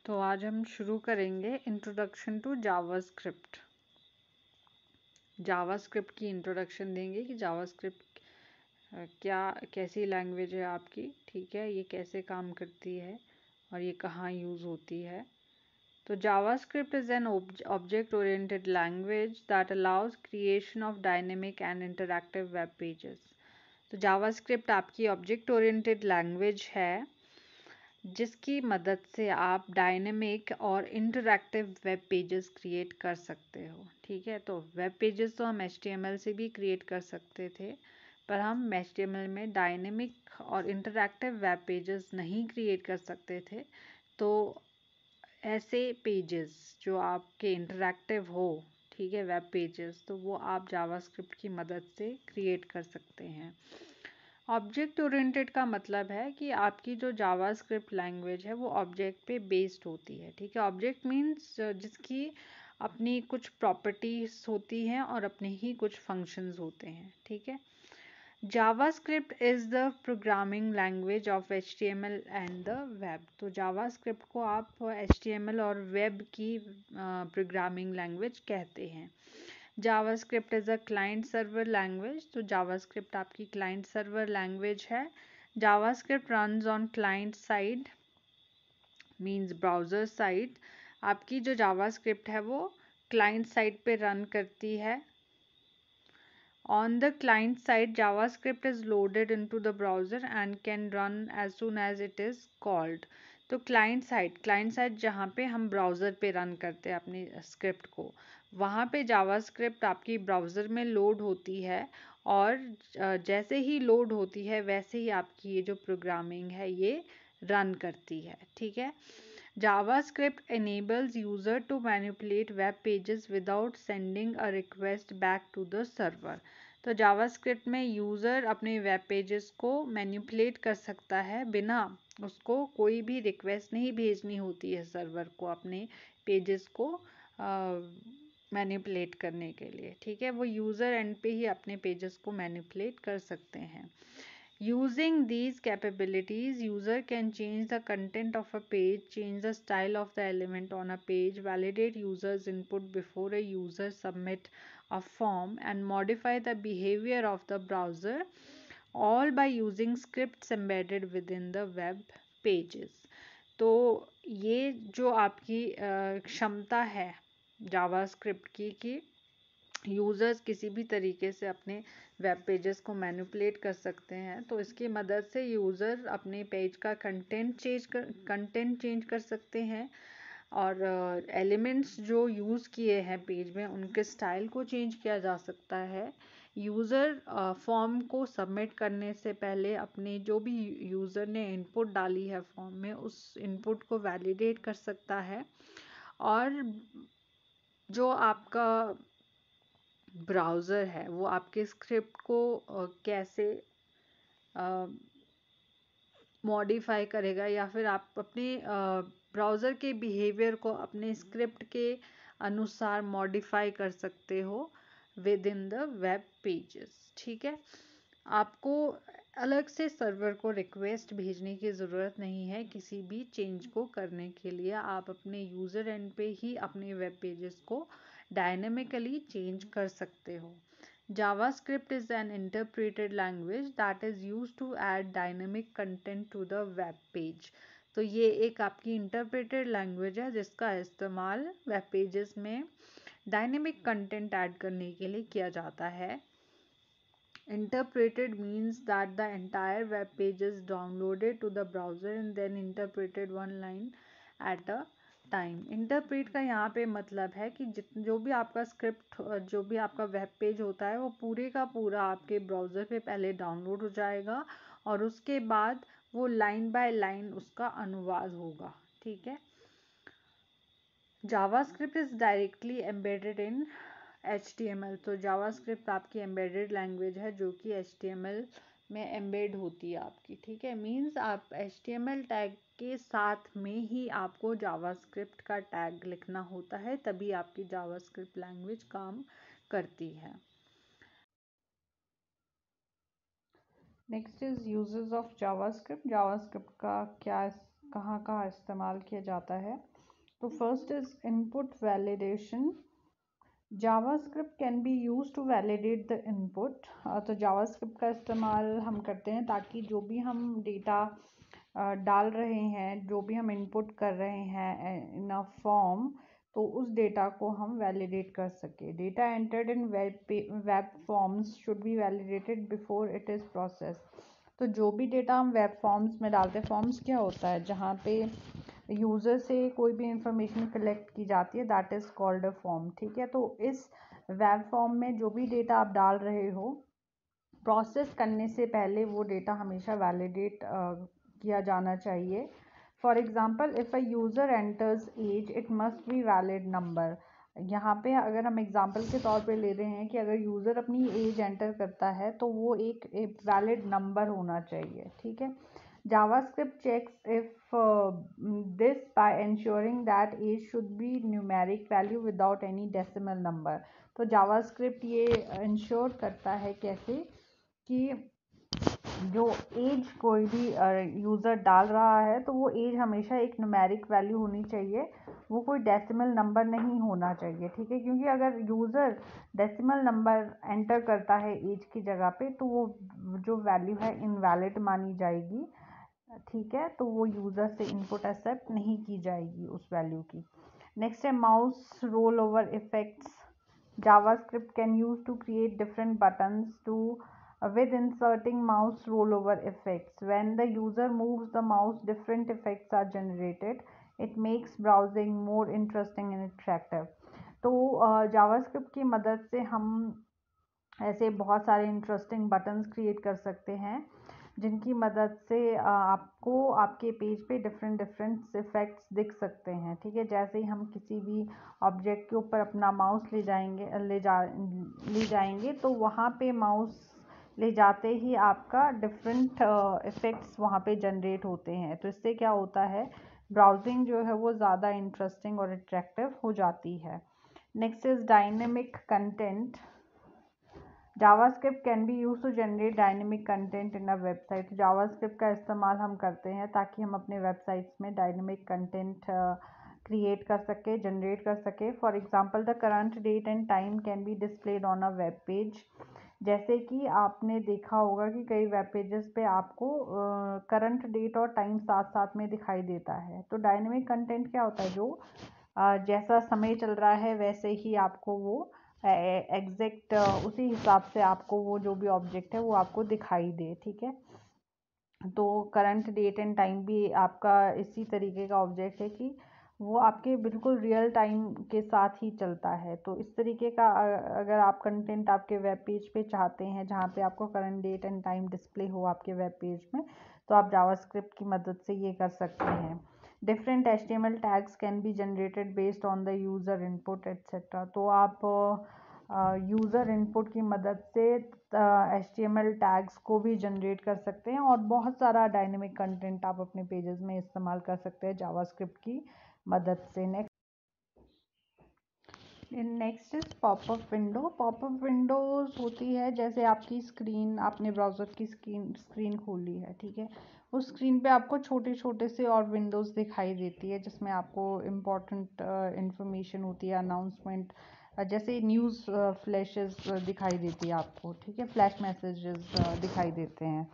तो आज हम शुरू करेंगे इंट्रोडक्शन टू जावास्क्रिप्ट। जावास्क्रिप्ट की इंट्रोडक्शन देंगे कि जावास्क्रिप्ट क्या कैसी लैंग्वेज है आपकी, ठीक है, ये कैसे काम करती है और ये कहाँ यूज़ होती है। तो JavaScript is an object oriented language that allows creation of dynamic and interactive web pages. तो जावास्क्रिप्ट आपकी ऑब्जेक्ट ओरिएंटेड लैंग्वेज है जिसकी मदद से आप डायनेमिक और इंटरैक्टिव वेब पेजेस क्रिएट कर सकते हो, ठीक है। तो वेब पेजेस तो हम HTML से भी क्रिएट कर सकते थे, पर हम HTML में डायनेमिक और इंटरैक्टिव वेब पेजेस नहीं क्रिएट कर सकते थे। तो ऐसे पेजेस जो आपके इंटरैक्टिव हो, ठीक है, वेब पेजेस, तो वो आप जावास्क्रिप्ट की मदद से क्रिएट कर सकते हैं। ऑब्जेक्ट ओरिएंटेड का मतलब है कि आपकी जो जावास्क्रिप्ट लैंग्वेज है वो ऑब्जेक्ट पे बेस्ड होती है, ठीक है। ऑब्जेक्ट मीन्स जिसकी अपनी कुछ प्रॉपर्टीज होती हैं और अपने ही कुछ फंक्शंस होते हैं, ठीक है। JavaScript is the programming language of HTML and the web. तो जावास्क्रिप्ट को आप HTML और वेब की प्रोग्रामिंग लैंग्वेज कहते हैं। JavaScript is a client server language. तो जावास्क्रिप्ट आपकी क्लाइंट सर्वर लैंग्वेज है। JavaScript runs on client side means browser side. आपकी जो जावास्क्रिप्ट है वो क्लाइंट साइड पे रन करती है। On the client side, JavaScript is loaded into the browser and can run as soon as it is called. तो client side जहाँ पे हम ब्राउज़र पे रन करते हैं अपनी स्क्रिप्ट को, वहाँ पे जावास्क्रिप्ट आपकी ब्राउज़र में लोड होती है और जैसे ही लोड होती है वैसे ही आपकी ये जो प्रोग्रामिंग है ये रन करती है, ठीक है। JavaScript enables user to manipulate web pages without sending a request back to the server. तो JavaScript में यूज़र अपने वेब पेजेस को मैनिपुलेट कर सकता है बिना उसको कोई भी रिक्वेस्ट नहीं भेजनी होती है सर्वर को अपने पेजेस को मैनिपुलेट करने के लिए, ठीक है। वो यूज़र एंड पे ही अपने पेजेस को मैनिपुलेट कर सकते हैं। Using these capabilities, user can change the content of a page, change the style of the element on a page, validate user's input before a user submit a form, and modify the behavior of the browser, all by using scripts embedded within the web pages. तो ये जो आपकी क्षमता है JavaScript की कि users किसी भी तरीके से अपने वेब पेजेस को मैनिपुलेट कर सकते हैं, तो इसकी मदद से यूज़र अपने पेज का कंटेंट चेंज कर सकते हैं और एलिमेंट्स जो यूज़ किए हैं पेज में उनके स्टाइल को चेंज किया जा सकता है। यूज़र फॉर्म को सबमिट करने से पहले अपने जो भी यूज़र ने इनपुट डाली है फॉर्म में उस इनपुट को वैलिडेट कर सकता है और जो आपका ब्राउज़र है वो आपके स्क्रिप्ट को कैसे मॉडिफाई करेगा या फिर आप अपने ब्राउज़र के बिहेवियर को अपने स्क्रिप्ट के अनुसार मॉडिफाई कर सकते हो with in the web pages, ठीक है। आपको अलग से सर्वर को रिक्वेस्ट भेजने की ज़रूरत नहीं है किसी भी चेंज को करने के लिए। आप अपने यूज़र एंड पे ही अपने वेब पेजेस को डायनेमिकली चेंज कर सकते हो। JavaScript is an interpreted language that is used to add dynamic content to the web page. तो ये एक आपकी इंटरप्रेटेड लैंग्वेज है जिसका इस्तेमाल वेब पेजेस में डायनेमिक कंटेंट ऐड करने के लिए किया जाता है। Interpreted means that the entire web page is downloaded to the browser and then interpreted one line at a time. Interpret का यहाँ पे मतलब है कि जो भी आपका स्क्रिप्ट जो भी आपका वेब पेज होता है वो पूरे का पूरा आपके ब्राउज़र पे पहले डाउनलोड हो जाएगा और उसके बाद वो लाइन बाय लाइन उसका अनुवाद होगा, ठीक है। JavaScript is directly embedded in HTML। तो जावास्क्रिप्ट आपकी एम्बेडेड लैंग्वेज है जो कि HTML में एम्बेड होती है आपकी, ठीक है। मीन्स आप HTML टैग के साथ में ही आपको जावास्क्रिप्ट का टैग लिखना होता है, तभी आपकी जावास्क्रिप्ट लैंग्वेज काम करती है। Next is uses of JavaScript. JavaScript का क्या कहाँ इस्तेमाल किया जाता है। तो first is input validation. JavaScript can be use to validate the input. तो जावास्क्रिप्ट का इस्तेमाल हम करते हैं ताकि जो भी हम डेटा डाल रहे हैं, जो भी हम इनपुट कर रहे हैं इन अ फॉर्म, तो उस डेटा को हम वैलिडेट कर सके। Data entered in web forms should be validated before it is process. तो जो भी डेटा हम वेब फॉर्म्स में डालते हैं, फॉर्म्स क्या होता है, जहाँ पे यूज़र से कोई भी इंफॉर्मेशन कलेक्ट की जाती है, that is called a form. ठीक है, तो इस वेब फॉर्म में जो भी डेटा आप डाल रहे हो, प्रोसेस करने से पहले वो डेटा हमेशा वैलिडेट किया जाना चाहिए। For example, if a user enters age, it must be valid number. यहाँ पे अगर हम एग्जाम्पल के तौर पे ले रहे हैं कि अगर यूज़र अपनी एज एंटर करता है तो वो एक वैलिड नंबर होना चाहिए। ठीक है, JavaScript checks if this by ensuring that age should be numeric value without any decimal number। तो JavaScript ये इंश्योर करता है कैसे कि जो एज कोई भी यूज़र डाल रहा है तो वो एज हमेशा एक न्यूमेरिक वैल्यू होनी चाहिए, वो कोई डेसिमल नंबर नहीं होना चाहिए। ठीक है, क्योंकि अगर यूज़र डेसिमल नंबर एंटर करता है एज की जगह पे तो वो जो वैल्यू है इनवैलिड मानी जाएगी। ठीक है, तो वो यूज़र से इनपुट एक्सेप्ट नहीं की जाएगी उस वैल्यू की। नेक्स्ट है mouse roll over effects. JavaScript can use to create different buttons to with inserting mouse rollover effects. When the user moves the mouse, different effects are generated. It makes browsing more interesting and attractive. तो JavaScript की मदद से हम ऐसे बहुत सारे interesting buttons create कर सकते हैं जिनकी मदद से आपको आपके पेज पे डिफरेंट डिफरेंट इफेक्ट्स दिख सकते हैं। ठीक है, जैसे ही हम किसी भी ऑब्जेक्ट के ऊपर अपना माउस ले जाएंगे तो वहाँ पे माउस ले जाते ही आपका डिफरेंट इफेक्ट्स वहाँ पे जनरेट होते हैं। तो इससे क्या होता है, ब्राउजिंग जो है वो ज़्यादा इंटरेस्टिंग और अट्रैक्टिव हो जाती है। Next is dynamic content. JavaScript can be used to generate dynamic content in a website। JavaScript का इस्तेमाल हम करते हैं ताकि हम अपने वेबसाइट्स में डायनेमिक कंटेंट क्रिएट कर सके, जनरेट कर सके। For example, the current date and time can be displayed on a web page. जैसे कि आपने देखा होगा कि कई वेब पेजेस पे आपको करंट डेट और टाइम साथ साथ में दिखाई देता है। तो डायनेमिक कंटेंट क्या होता है, जो जैसा समय चल रहा है वैसे ही आपको वो एग्जैक्ट उसी हिसाब से आपको वो जो भी ऑब्जेक्ट है वो आपको दिखाई दे। ठीक है, तो करंट डेट एंड टाइम भी आपका इसी तरीके का ऑब्जेक्ट है कि वो आपके बिल्कुल रियल टाइम के साथ ही चलता है। तो इस तरीके का अगर आप कंटेंट आपके वेब पेज पे चाहते हैं जहाँ पे आपको current date and time display हो आपके वेब पेज में, तो आप जावास्क्रिप्ट की मदद से ये कर सकते हैं। Different HTML tags can be generated based on the user input etcetera. तो आप यूज़र इनपुट की मदद से HTML टैग्स को भी जनरेट कर सकते हैं और बहुत सारा डायनेमिक कंटेंट आप अपने पेजेस में इस्तेमाल कर सकते हैं जावास्क्रिप्ट की मदद से। Next is popup window. Popup Windows होती है जैसे आपकी स्क्रीन, आपने ब्राउज़र की स्क्रीन खोली है। ठीक है, उस स्क्रीन पे आपको छोटे छोटे से और विंडोज़ दिखाई देती है जिसमें आपको इम्पोर्टेंट इंफॉर्मेशन होती है, अनाउंसमेंट, जैसे न्यूज़ फ्लैशेस दिखाई देती है आपको। ठीक है, फ्लैश मैसेजेस दिखाई देते हैं,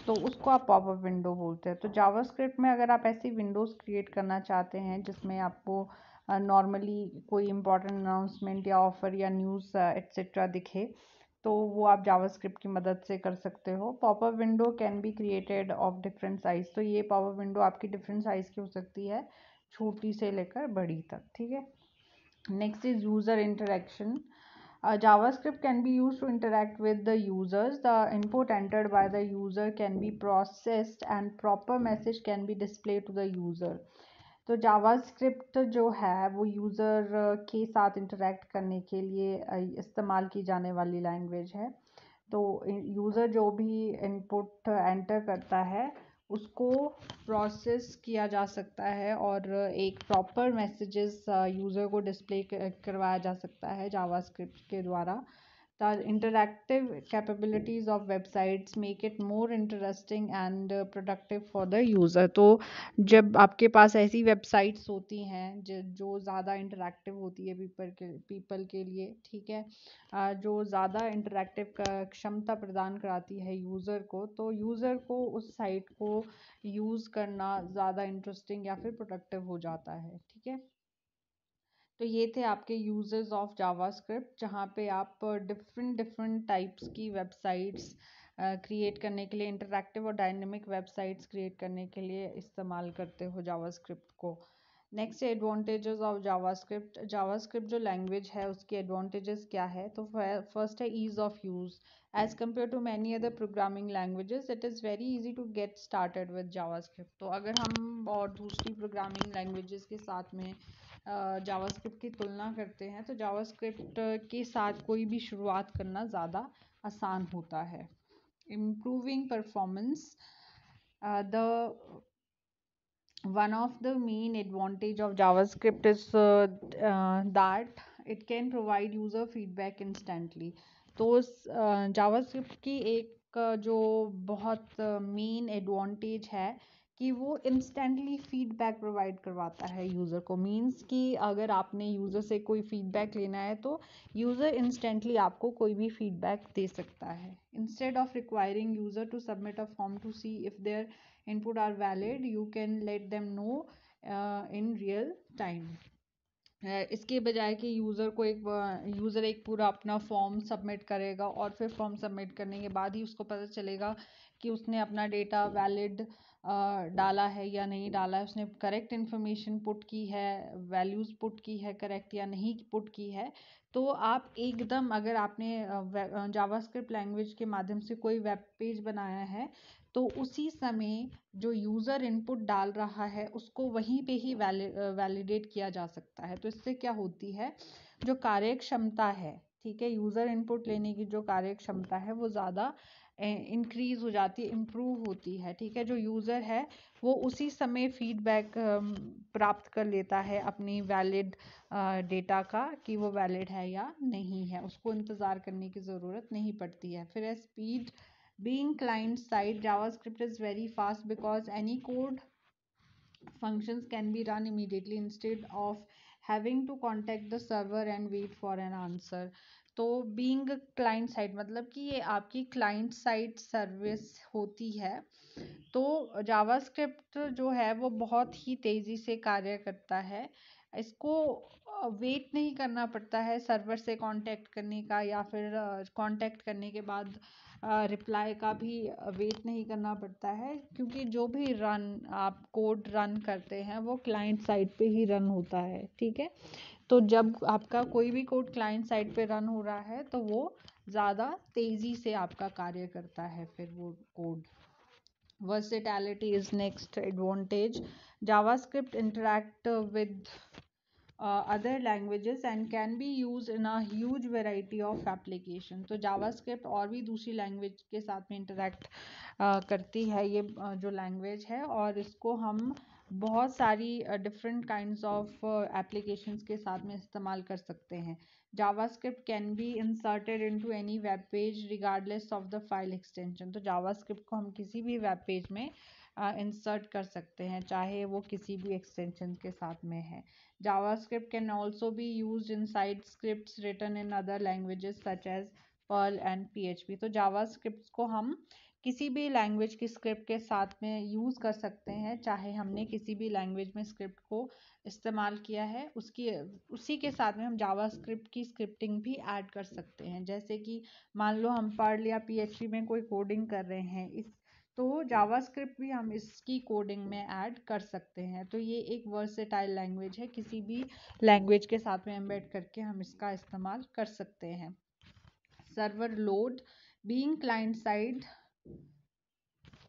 तो उसको आप पॉपअप विंडो बोलते हैं। तो जावास्क्रिप्ट में अगर आप ऐसी विंडोज़ क्रिएट करना चाहते हैं जिसमें आपको नॉर्मली कोई इम्पोर्टेंट अनाउंसमेंट या ऑफ़र या न्यूज़ एट्सेट्रा दिखे, तो वो आप जावास्क्रिप्ट की मदद से कर सकते हो। Popup window can be created of different size. तो ये पॉपअप विंडो आपकी डिफरेंट साइज़ की हो सकती है, छोटी से लेकर बड़ी तक। ठीक है, next is user interaction. JavaScript can be used to interact with the users. The input entered by the user can be processed and proper message can be displayed to the user। तो JavaScript जो है वो user के साथ interact करने के लिए इस्तेमाल की जाने वाली लैंग्वेज है। तो यूज़र जो भी इनपुट एंटर करता है उसको प्रोसेस किया जा सकता है और एक प्रॉपर मैसेजेस यूज़र को डिस्प्ले करवाया जा सकता है जावास्क्रिप्ट के द्वारा। The interactive capabilities of websites make it more interesting and productive for the user. तो जब आपके पास ऐसी वेबसाइट्स होती हैं जो ज़्यादा इंटरेक्टिव होती है पीपल के लिए, ठीक है, जो ज़्यादा इंटरेक्टिव क्षमता प्रदान कराती है यूज़र को, तो यूज़र को उस साइट को यूज़ करना ज़्यादा इंटरेस्टिंग या फिर प्रोडक्टिव हो जाता है, ठीक है। तो ये थे आपके यूजर्स ऑफ जावास्क्रिप्ट, जहाँ पे आप डिफरेंट डिफरेंट टाइप्स की वेबसाइट्स क्रिएट करने के लिए, इंटरैक्टिव और डायनेमिक वेबसाइट्स क्रिएट करने के लिए इस्तेमाल करते हो जावास्क्रिप्ट को। Next advantages of JavaScript. JavaScript जो लैंग्वेज है उसके एडवांटेजेस क्या है, तो फर्स्ट है ease of use. As compare to many other programming languages it is very easy to get started with JavaScript. तो अगर हम और दूसरी प्रोग्रामिंग लैंग्वेजेस के साथ में जावास्क्रिप्ट की तुलना करते हैं, तो जावास्क्रिप्ट के साथ कोई भी शुरुआत करना ज़्यादा आसान होता है। Improving performance. The one of the main advantage of JavaScript is that it can provide user feedback instantly. तो JavaScript की एक जो बहुत मेन एडवांटेज है कि वो इंस्टेंटली फीडबैक प्रोवाइड करवाता है यूज़र को। मीन्स कि अगर आपने यूज़र से कोई फीडबैक लेना है तो यूज़र इंस्टेंटली आपको कोई भी फीडबैक दे सकता है। Instead of requiring user to submit a form to see if there input are valid, you can let them know in real time. इसके बजाय कि यूज़र एक पूरा अपना फॉर्म सबमिट करेगा और फिर फॉर्म सबमिट करने के बाद ही उसको पता चलेगा कि उसने अपना डेटा वैलिड डाला है या नहीं डाला है, उसने करेक्ट इन्फॉर्मेशन पुट की है, वैल्यूज़ पुट की है करेक्ट या नहीं पुट की है। तो आप एकदम, अगर आपने जावास्क्रिप्ट लैंग्वेज के माध्यम से कोई वेब पेज बनाया है, तो उसी समय जो यूज़र इनपुट डाल रहा है उसको वहीं पे ही वैलिडेट किया जा सकता है। तो इससे क्या होती है, जो कार्य क्षमता है, ठीक है, यूज़र इनपुट लेने की जो कार्य क्षमता है वो ज़्यादा इंक्रीज हो जाती है, इम्प्रूव होती है, ठीक है। जो यूज़र है वो उसी समय फीडबैक प्राप्त कर लेता है अपनी वैलिड डेटा का, कि वो वैलिड है या नहीं है, उसको इंतज़ार करने की ज़रूरत नहीं पड़ती है। फिर है speed. Being client side, JavaScript is very fast because any code functions can be run immediately instead of having to contact the server and wait for an answer. तो being client side मतलब कि ये आपकी client side service होती है। तो JavaScript जो है वो बहुत ही तेज़ी से कार्य करता है। इसको वेट नहीं करना पड़ता है सर्वर से कांटेक्ट करने का, या फिर कांटेक्ट करने के बाद रिप्लाई का भी वेट नहीं करना पड़ता है, क्योंकि जो भी आप कोड रन करते हैं वो क्लाइंट साइड पे ही रन होता है, ठीक है। तो जब आपका कोई भी कोड क्लाइंट साइड पे रन हो रहा है तो वो ज़्यादा तेज़ी से आपका कार्य करता है फिर वो code. Versatility is next advantage. JavaScript interact with other languages and can be used in a huge variety of application. तो JavaScript और भी दूसरी लैंग्वेज के साथ में इंटरेक्ट करती है ये जो लैंग्वेज है, और इसको हम बहुत सारी डिफरेंट काइंड्स ऑफ एप्लीकेशंस के साथ में इस्तेमाल कर सकते हैं। JavaScript can be inserted into any web page regardless of the file extension. तो JavaScript को हम किसी भी वेब पेज में इंसर्ट कर सकते हैं, चाहे वो किसी भी एक्सटेंशन के साथ में है। JavaScript can also be used inside scripts written in other languages such as Perl and PHP. तो JavaScript को हम किसी भी लैंग्वेज की स्क्रिप्ट के साथ में यूज़ कर सकते हैं, चाहे हमने किसी भी लैंग्वेज में स्क्रिप्ट को इस्तेमाल किया है उसी के साथ में हम जावास्क्रिप्ट की स्क्रिप्टिंग भी ऐड कर सकते हैं। जैसे कि मान लो हम पर्ल या PHP में कोई कोडिंग कर रहे हैं, तो जावास्क्रिप्ट भी हम इसकी कोडिंग में ऐड कर सकते हैं। तो ये एक वर्सेटाइल लैंग्वेज है, किसी भी लैंग्वेज के साथ में एम्बेड करके हम इसका इस्तेमाल कर सकते हैं। Server load. Being client side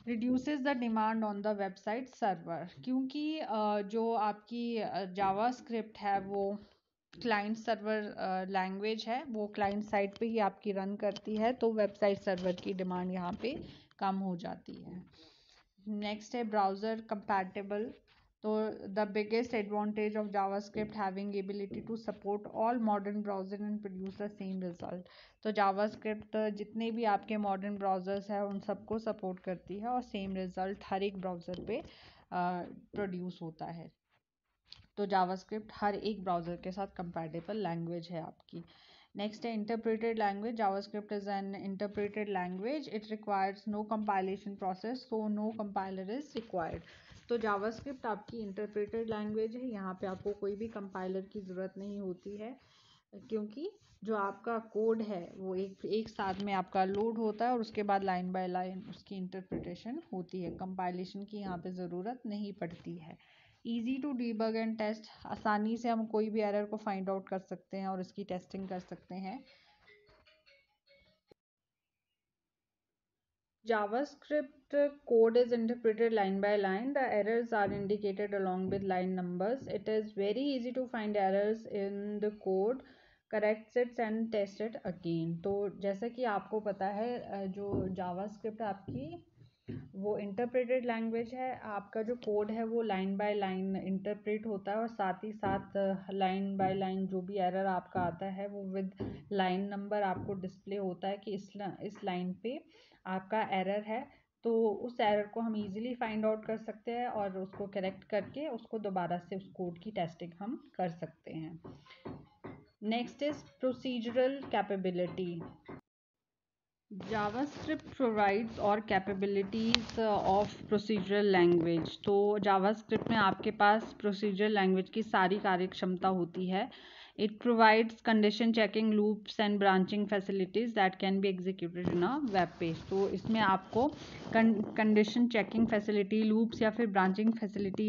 reduces the demand on the website server, क्योंकि जो आपकी जावास्क्रिप्ट है वो क्लाइंट सर्वर लैंग्वेज है, वो क्लाइंट साइड पे ही आपकी रन करती है, तो वेबसाइट सर्वर की डिमांड यहाँ पे कम हो जाती है। नेक्स्ट है ब्राउज़र कंपैटिबल। तो the biggest advantage of JavaScript having ability to support all modern browser and produce the same result. तो जावास्क्रिप्ट जितने भी आपके मॉडर्न ब्राउजर्स हैं उन सबको सपोर्ट करती है और सेम रिजल्ट हर एक ब्राउज़र पे प्रोड्यूस होता है। तो जावास्क्रिप्ट हर एक ब्राउज़र के साथ कंपैटिबल लैंग्वेज है आपकी। नेक्स्ट है interpreted language. JavaScript is an interpreted language. It requires no compilation process, so no compiler is required. तो जावास्क्रिप्ट आपकी इंटरप्रेटेड लैंग्वेज है, यहाँ पे आपको कोई भी कंपाइलर की ज़रूरत नहीं होती है, क्योंकि जो आपका कोड है वो एक साथ में आपका लोड होता है और उसके बाद लाइन बाय लाइन उसकी इंटरप्रिटेशन होती है। कंपाइलेशन की यहाँ पे ज़रूरत नहीं पड़ती है। Easy to debug and test. आसानी से हम कोई भी एरर को फाइंड आउट कर सकते हैं और इसकी टेस्टिंग कर सकते हैं। JavaScript code is interpreted line by line. The errors are indicated along with line numbers. It is very easy to find errors in the code, correct it and test it again. तो जैसा कि आपको पता है जो JavaScript आपकी वो interpreted language है, आपका जो कोड है वो लाइन बाय लाइन इंटरप्रेट होता है और साथ ही साथ लाइन बाय लाइन जो भी एरर आपका आता है वो विद लाइन नंबर आपको डिस्प्ले होता है कि इस लाइन पे आपका एरर है। तो उस एरर को हम इजीली फाइंड आउट कर सकते हैं और उसको करेक्ट करके उसको दोबारा से उस कोड की टेस्टिंग हम कर सकते हैं। Next is procedural capability. JavaScript provides और capabilities of procedural language। तो JavaScript में आपके पास procedural language की सारी कार्य क्षमता होती है। It provides condition checking loops and branching facilities that can be executed in a web page। तो इसमें आपको condition checking facility, loops या फिर branching facility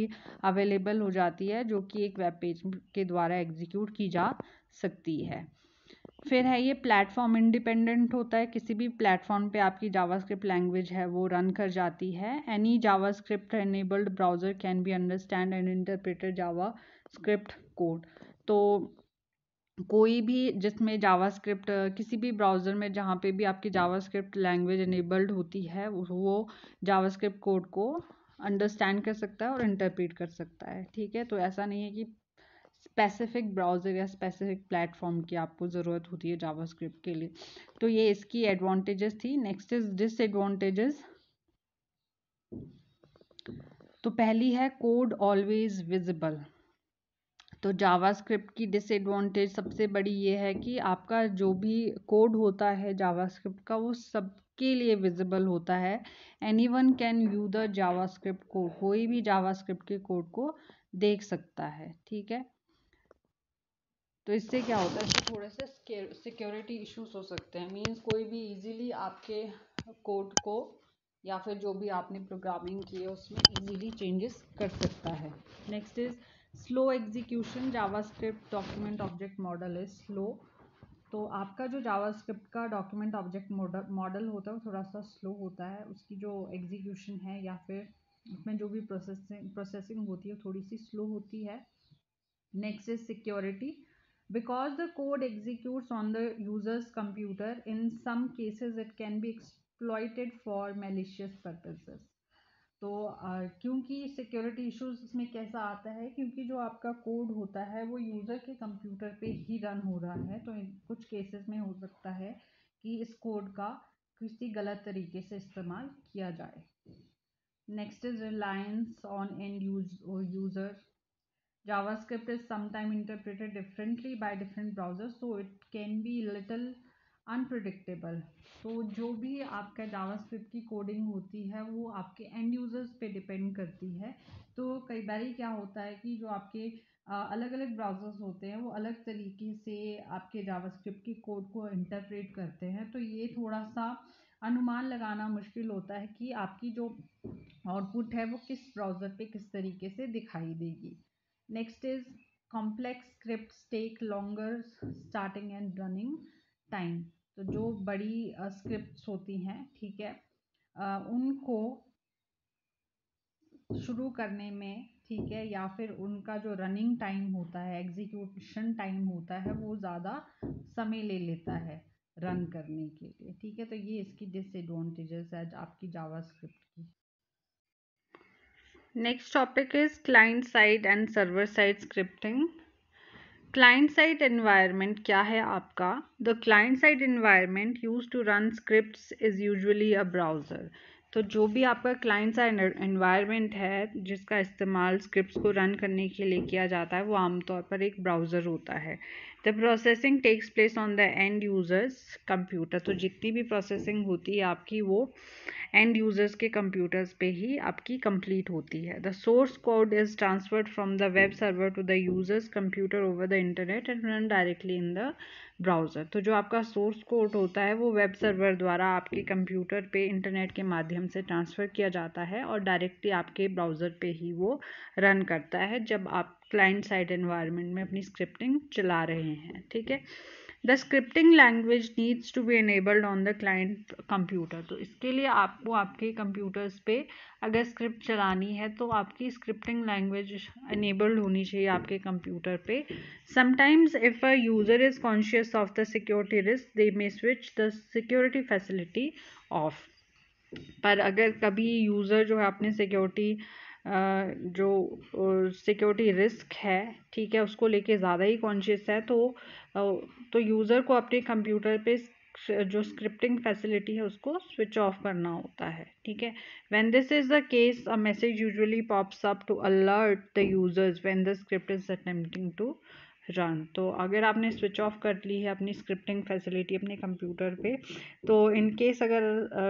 available हो जाती है जो कि एक web page के द्वारा execute की जा सकती है। फिर है ये प्लेटफॉर्म इंडिपेंडेंट होता है, किसी भी प्लेटफॉर्म पे आपकी जावास्क्रिप्ट लैंग्वेज है वो रन कर जाती है। Any JavaScript enabled browser can be understand and interpreted JavaScript code. तो कोई भी जिसमें जावास्क्रिप्ट किसी भी ब्राउज़र में जहाँ पे भी आपकी जावास्क्रिप्ट लैंग्वेज एनेबल्ड होती है वो जावास्क्रिप्ट कोड को अंडरस्टैंड कर सकता है और इंटरप्रेट कर सकता है। ठीक है, तो ऐसा नहीं है कि स्पेसिफिक ब्राउज़र या स्पेसिफिक प्लेटफॉर्म की आपको ज़रूरत होती है जावास्क्रिप्ट के लिए। तो ये इसकी एडवांटेजेस थी। Next is disadvantages. तो पहली है कोड ऑलवेज विजिबल। तो जावास्क्रिप्ट की डिसएडवांटेज सबसे बड़ी ये है कि आपका जो भी कोड होता है जावास्क्रिप्ट का वो सबके लिए विजिबल होता है। Anyone can view the JavaScript code, कोई भी जावास्क्रिप्ट के कोड को देख सकता है। ठीक है, तो इससे क्या होता है, इससे थोड़े से सिक्योरिटी इश्यूज हो सकते हैं। मीन्स कोई भी इजीली आपके कोड को या फिर जो भी आपने प्रोग्रामिंग की है उसमें इजीली चेंजेस कर सकता है। Next is slow execution. JavaScript document object model is slow. तो आपका जो जावास्क्रिप्ट का डॉक्यूमेंट ऑब्जेक्ट मॉडल होता है वो थोड़ा सा स्लो होता है। उसकी जो एग्जीक्यूशन है या फिर उसमें जो भी प्रोसेसिंग होती है थोड़ी सी स्लो होती है। Next is security. Because the code executes on the user's computer, in some cases it can be exploited for malicious purposes। तो क्योंकि सिक्योरिटी इश्यूज इसमें कैसा आता है, क्योंकि जो आपका कोड होता है वो यूज़र के कंप्यूटर पे ही रन हो रहा है, तो कुछ केसेस में हो सकता है कि इस कोड का किसी गलत तरीके से इस्तेमाल किया जाए। Next is reliance on and user. JavaScript is sometimes interpreted differently by different browsers, so it can be little unpredictable। तो जो भी आपका JavaScript की कोडिंग होती है वो आपके एंड यूजर्स पे डिपेंड करती है। तो कई बार क्या होता है कि जो आपके अलग अलग ब्राउजर्स होते हैं वो अलग तरीके से आपके JavaScript की कोड को इंटरप्रेट करते हैं, तो ये थोड़ा सा अनुमान लगाना मुश्किल होता है कि आपकी जो आउटपुट है वो किस ब्राउज़र पे किस तरीके से दिखाई देगी। Next is complex scripts take longer starting and running time. तो जो बड़ी स्क्रिप्ट्स होती हैं, ठीक है, उनको शुरू करने में, ठीक है, या फिर उनका जो रनिंग टाइम होता है, एग्जीक्यूशन टाइम होता है, वो ज़्यादा समय ले लेता है रन करने के लिए। ठीक है, तो ये इसकी डिसएडवांटेजेस है आपकी जावास्क्रिप्ट की। Next topic is client side and server side scripting. Client side environment क्या है आपका? The client side environment use to run scripts is usually a browser. तो जो भी आपका क्लाइंट साइड एनवायरनमेंट है जिसका इस्तेमाल स्क्रिप्ट्स को रन करने के लिए किया जाता है वो आमतौर पर एक ब्राउज़र होता है। The processing takes place on the end user's computer. तो जितनी भी प्रोसेसिंग होती है आपकी वो एंड यूजर्स के कंप्यूटर्स पे ही आपकी कंप्लीट होती है। The source code is transferred from the web server to the user's computer over the internet and run directly in the browser. तो जो आपका सोर्स कोड होता है वो वेब सर्वर द्वारा आपके कंप्यूटर पे इंटरनेट के माध्यम से ट्रांसफ़र किया जाता है और डायरेक्टली आपके ब्राउज़र पे ही वो रन करता है जब आप क्लाइंट साइड एनवायरनमेंट में अपनी स्क्रिप्टिंग चला रहे हैं। ठीक है। The scripting language needs to be enabled on the client computer. तो इसके लिए आपको आपके कंप्यूटर्स पे अगर स्क्रिप्ट चलानी है तो आपकी स्क्रिप्टिंग लैंग्वेज enabled होनी चाहिए आपके कंप्यूटर पे। Sometimes if a user is conscious of the security risk they may switch the security facility of. पर अगर कभी यूज़र जो है अपने सिक्योरिटी जो सिक्योरिटी रिस्क है, ठीक है, उसको लेके ज़्यादा ही कॉन्शियस है तो यूज़र को अपने कंप्यूटर पे जो स्क्रिप्टिंग फैसिलिटी है उसको स्विच ऑफ करना होता है। ठीक है। When this is the case a message usually pops up to alert the users when the script is attempting to run. तो अगर आपने स्विच ऑफ कर ली है अपनी स्क्रिप्टिंग फैसिलिटी अपने कंप्यूटर पे तो इन केस अगर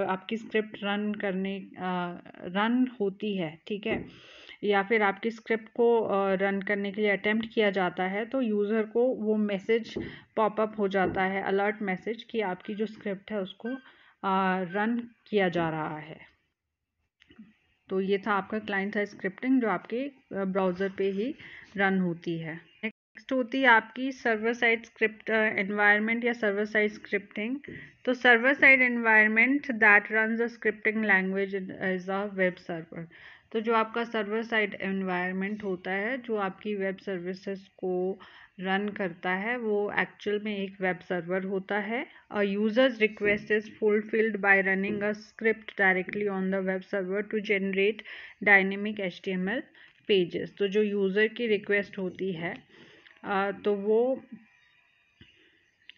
आपकी स्क्रिप्ट रन होती है, ठीक है, या फिर आपकी स्क्रिप्ट को रन करने के लिए अटेम्प्ट किया जाता है तो यूज़र को वो मैसेज पॉपअप हो जाता है, अलर्ट मैसेज, कि आपकी जो स्क्रिप्ट है उसको रन किया जा रहा है। तो ये था आपका क्लाइंट साइड स्क्रिप्टिंग जो आपके ब्राउज़र पे ही रन होती है। नेक्स्ट होती है आपकी सर्वर साइड स्क्रिप्ट एनवायरनमेंट या सर्वर साइड स्क्रिप्टिंग। तो server side environment that runs a scripting language is a web server. तो जो आपका सर्वर साइड एनवायरनमेंट होता है जो आपकी वेब सर्विसेज को रन करता है वो एक्चुअल में एक वेब सर्वर होता है। A user's request is fulfilled by running a script directly on the web server to generate dynamic HTML pages. तो जो यूज़र की रिक्वेस्ट होती है तो वो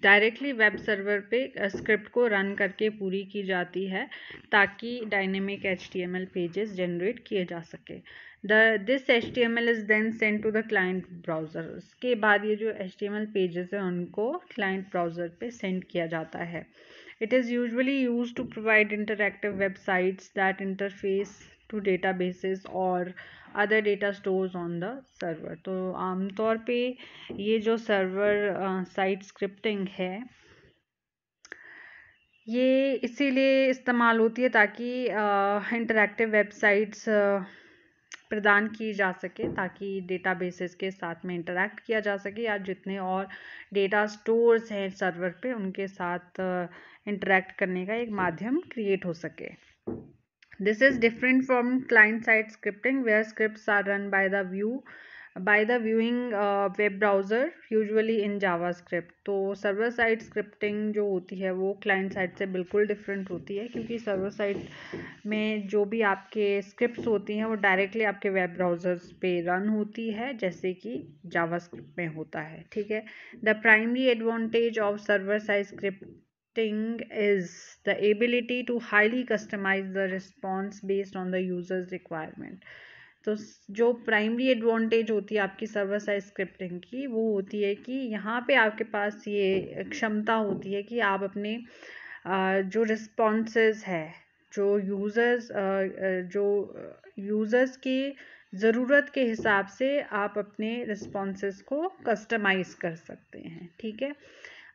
डायरेक्टली वेब सर्वर पे स्क्रिप्ट को रन करके पूरी की जाती है ताकि डायनेमिक HTML पेजेस जनरेट किए जा सके। This HTML is then send to the client browser. उसके बाद ये जो HTML पेजेस हैं उनको क्लाइंट ब्राउज़र पे सेंड किया जाता है। It is usually used to provide interactive websites that interface to databases or other data stores on the server। तो आमतौर पे ये जो सर्वर साइड स्क्रिप्टिंग है ये इसीलिए इस्तेमाल होती है ताकि इंटरैक्टिव वेबसाइट्स प्रदान की जा सके ताकि डेटाबेसेस के साथ में इंटरैक्ट किया जा सके या जितने और डेटा स्टोर्स हैं सर्वर पे उनके साथ इंटरैक्ट करने का एक माध्यम क्रिएट हो सके। This is different from client-side scripting where scripts are run by the viewing web browser usually in JavaScript। तो सर्वर साइड स्क्रिप्टिंग जो होती है वो क्लाइंट साइड से बिल्कुल डिफरेंट होती है क्योंकि सर्वर साइड में जो भी आपके स्क्रिप्ट्स होती हैं वो डायरेक्टली आपके वेब ब्राउजर्स पे रन होती है जैसे कि जावास्क्रिप्ट में होता है। ठीक है। The primary advantage of server side scripting is the ability to highly customize the response based on the user's requirement। तो जो प्राइमरी एडवांटेज होती है आपकी सर्वर साइड स्क्रिप्टिंग की वो होती है कि यहाँ पे आपके पास ये क्षमता होती है कि आप अपने जो रिस्पॉन्सेस है जो यूज़र्स की ज़रूरत के हिसाब से आप अपने रिस्पॉन्सेस को कस्टमाइज़ कर सकते हैं। ठीक है।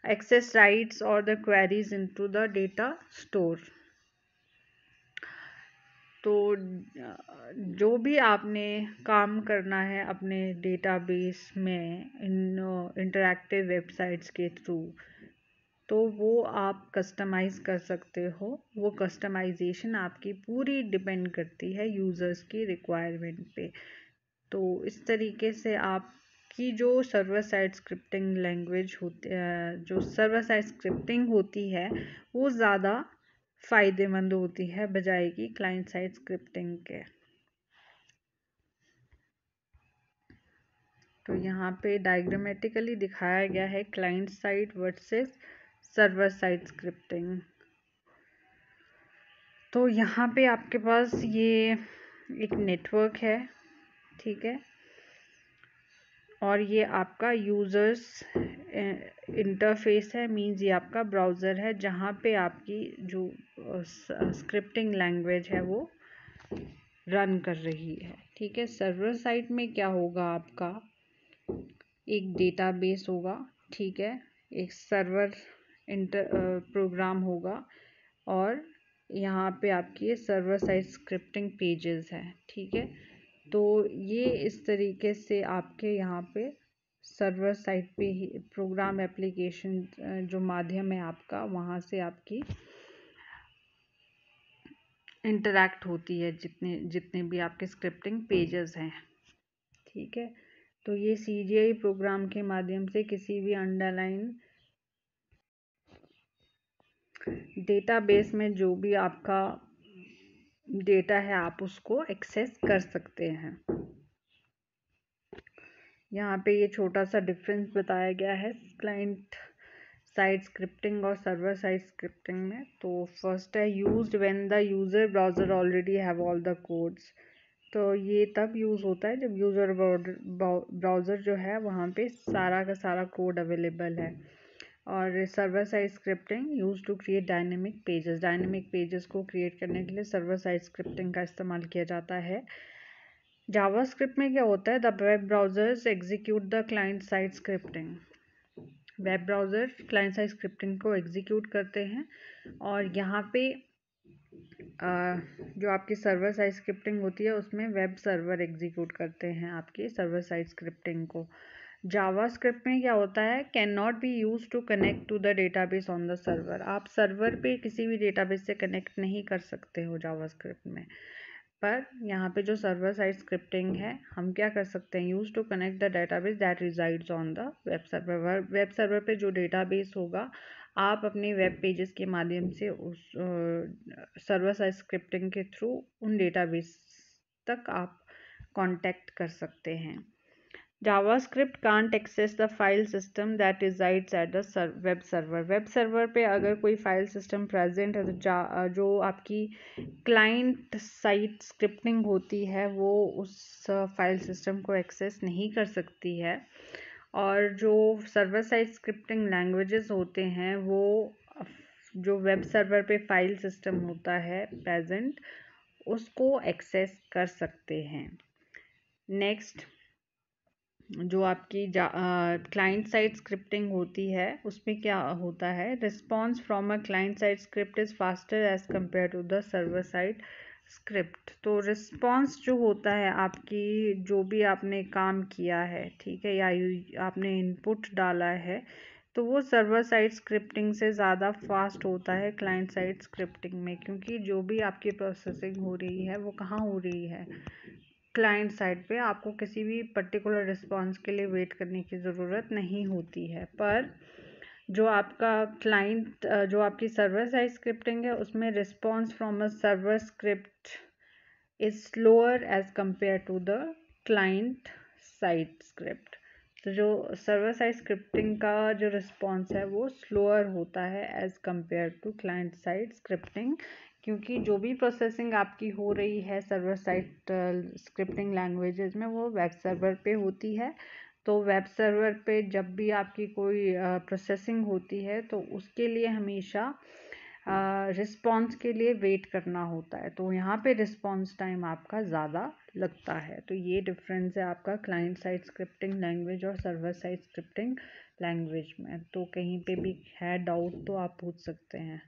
access writes or the queries into the data store। तो जो भी आपने काम करना है अपने डेटाबेस में इंटरैक्टिव वेबसाइट्स के थ्रू तो वो आप कस्टमाइज़ कर सकते हो। वो कस्टमाइजेशन आपकी पूरी डिपेंड करती है यूज़र्स की रिक्वायरमेंट पे। तो इस तरीके से आप की जो सर्वर साइड स्क्रिप्टिंग लैंग्वेज होती जो सर्वर साइड स्क्रिप्टिंग होती है वो ज़्यादा फ़ायदेमंद होती है बजाय कि क्लाइंट साइड स्क्रिप्टिंग के। तो यहाँ पे डायग्रामेटिकली दिखाया गया है client side versus server side scripting. तो यहाँ पे आपके पास ये एक नेटवर्क है, ठीक है, और ये आपका यूज़र्स इंटरफेस है, मींस ये आपका ब्राउज़र है जहाँ पे आपकी जो स्क्रिप्टिंग लैंग्वेज है वो रन कर रही है, ठीक है। सर्वर साइड में क्या होगा, आपका एक डेटाबेस होगा, ठीक है, एक सर्वर प्रोग्राम होगा, और यहाँ पे आपकी सर्वर साइड स्क्रिप्टिंग पेजेस है, ठीक है। तो ये इस तरीके से आपके यहाँ पे सर्वर साइड पे ही प्रोग्राम एप्लीकेशन जो माध्यम है आपका, वहाँ से आपकी इंटरैक्ट होती है जितने जितने भी आपके स्क्रिप्टिंग पेजेस हैं, ठीक है। तो ये CGI प्रोग्राम के माध्यम से किसी भी अंडरलाइन डेटाबेस में जो भी आपका डेटा है आप उसको एक्सेस कर सकते हैं। यहाँ पे ये छोटा सा डिफरेंस बताया गया है क्लाइंट साइड स्क्रिप्टिंग और सर्वर साइड स्क्रिप्टिंग में। तो फर्स्ट है used when the user browser already have all the codes. तो ये तब यूज़ होता है जब यूज़र ब्राउज़र जो है वहाँ पे सारा का सारा कोड अवेलेबल है। और server side scripting use to create dynamic pages. Dynamic pages को क्रिएट करने के लिए सर्वर साइड स्क्रिप्टिंग का इस्तेमाल किया जाता है। जावास्क्रिप्ट में क्या होता है, the web browsers execute the client side scripting. Web browser client side scripting को एग्जीक्यूट करते हैं, और यहाँ पे जो आपकी सर्वर साइड स्क्रिप्टिंग होती है उसमें वेब सर्वर एग्जीक्यूट करते हैं आपकी सर्वर साइड स्क्रिप्टिंग को। जावास्क्रिप्ट में क्या होता है, can not be use to connect to the database on the server. आप सर्वर पे किसी भी डेटाबेस से कनेक्ट नहीं कर सकते हो जावास्क्रिप्ट में। पर यहाँ पे जो सर्वर साइड स्क्रिप्टिंग है, हम क्या कर सकते हैं, use to connect the database that resides on the web server. Web server पे जो डेटाबेस होगा, आप अपने वेब पेजेस के माध्यम से उस सर्वर साइड स्क्रिप्टिंग के थ्रू उन डेटाबेस तक आप कांटेक्ट कर सकते हैं। JavaScript can't access the file system that resides at the web server. Web server पे अगर कोई फाइल सिस्टम प्रेजेंट है तो जो आपकी क्लाइंट साइड स्क्रिप्टिंग होती है वो उस फाइल सिस्टम को एक्सेस नहीं कर सकती है। और जो सर्वर साइड स्क्रिप्टिंग लैंग्वेजेस होते हैं वो जो वेब सर्वर पे फाइल सिस्टम होता है प्रेजेंट, उसको एक्सेस कर सकते हैं। नेक्स्ट, जो आपकी क्लाइंट साइड स्क्रिप्टिंग होती है उसमें क्या होता है, response from a client side script is faster as compare to the server side script. तो रिस्पॉन्स जो होता है आपकी जो भी आपने काम किया है, ठीक है, या आपने इनपुट डाला है, तो वो सर्वर साइड स्क्रिप्टिंग से ज़्यादा फास्ट होता है क्लाइंट साइड स्क्रिप्टिंग में, क्योंकि जो भी आपकी प्रोसेसिंग हो रही है वो कहाँ हो रही है, क्लाइंट साइड पे। आपको किसी भी पर्टिकुलर रिस्पॉन्स के लिए वेट करने की ज़रूरत नहीं होती है। पर जो आपका क्लाइंट जो आपकी सर्वर साइड स्क्रिप्टिंग है उसमें response from a server script is slower as compare to the client side script. तो जो सर्वर साइड स्क्रिप्टिंग का जो रिस्पॉन्स है वो स्लोअर होता है as compare to client side scripting, क्योंकि जो भी प्रोसेसिंग आपकी हो रही है सर्वर साइड स्क्रिप्टिंग लैंग्वेजेस में वो वेब सर्वर पे होती है। तो वेब सर्वर पे जब भी आपकी कोई प्रोसेसिंग होती है तो उसके लिए हमेशा रिस्पॉन्स के लिए वेट करना होता है, तो यहाँ पे रिस्पॉन्स टाइम आपका ज़्यादा लगता है। तो ये डिफरेंस है आपका क्लाइंट साइड स्क्रिप्टिंग लैंग्वेज और सर्वर साइड स्क्रिप्टिंग लैंग्वेज में। तो कहीं पे भी है डाउट तो आप पूछ सकते हैं।